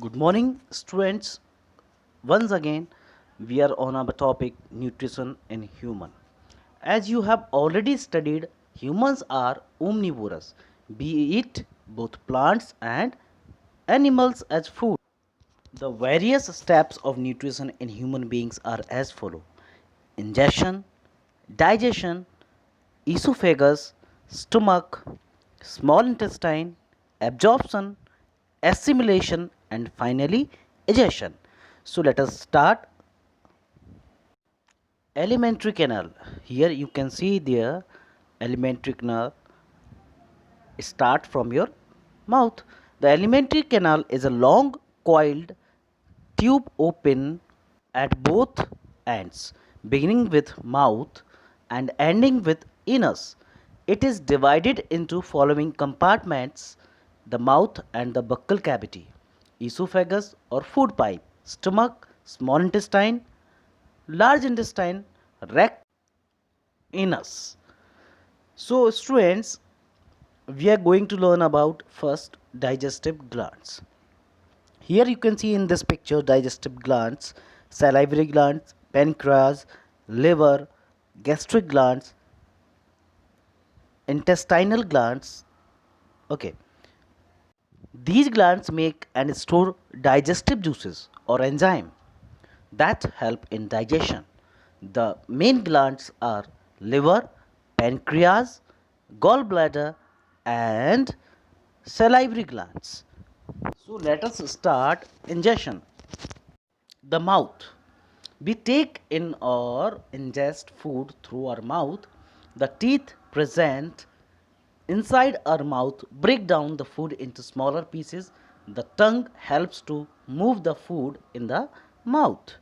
Good morning, students. Once again, we are on our topic nutrition in human. As you have already studied, humans are omnivorous, be it both plants and animals as food. The various steps of nutrition in human beings are as follow: ingestion, digestion, esophagus, stomach, small intestine, absorption, assimilation, and finally egestion. So let us start. Alimentary canal. Here you can see the alimentary canal start from your mouth. The alimentary canal is a long coiled tube open at both ends, beginning with mouth and ending with anus. It is divided into following compartments: the mouth and the buccal cavity, esophagus or food pipe, stomach, small intestine, large intestine, rectum, anus. So, students, we are going to learn about first digestive glands. Here you can see in this picture digestive glands, salivary glands, pancreas, liver, gastric glands, intestinal glands. Okay, these glands make and store digestive juices or enzyme that help in digestion. The main glands are liver, pancreas, gallbladder, and salivary glands. So let us start ingestion. The mouth. We take in or ingest food through our mouth. The teeth present inside our mouth break down the food into smaller pieces. The tongue helps to move the food in the mouth.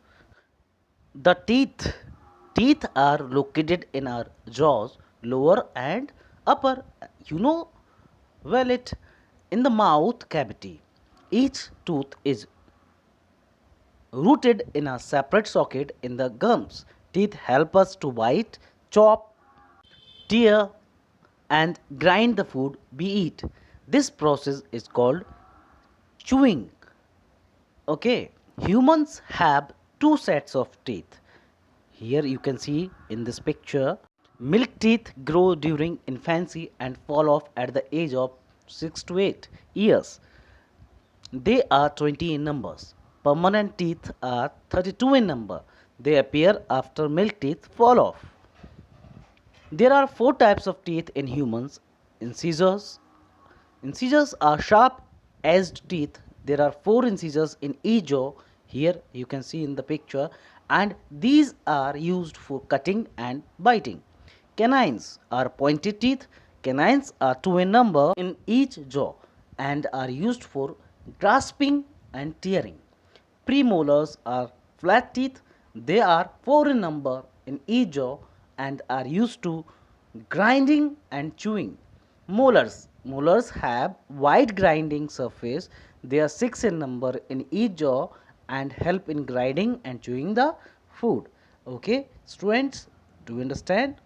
The teeth are located in our jaws, lower and upper. You know well it in the mouth cavity. Each tooth is rooted in a separate socket in the gums. Teeth help us to bite, chop, tear, and grind the food we eat. This process is called chewing. Okay, humans have two sets of teeth. Here you can see in this picture, milk teeth grow during infancy and fall off at the age of 6 to 8 years. They are 20 in numbers. Permanent teeth are 32 in number. They appear after milk teeth fall off. There are four types of teeth in humans: incisors. Incisors are sharp edged teeth. There are four incisors in each jaw. Here you can see in the picture, and these are used for cutting and biting. Canines are pointed teeth. Canines are two in number in each jaw and are used for grasping and tearing. Premolars are flat teeth. They are four in number in each jaw and are used to grinding and chewing. Molars have wide grinding surface. They are six in number in each jaw and help in grinding and chewing the food. Okay, students, do you understand?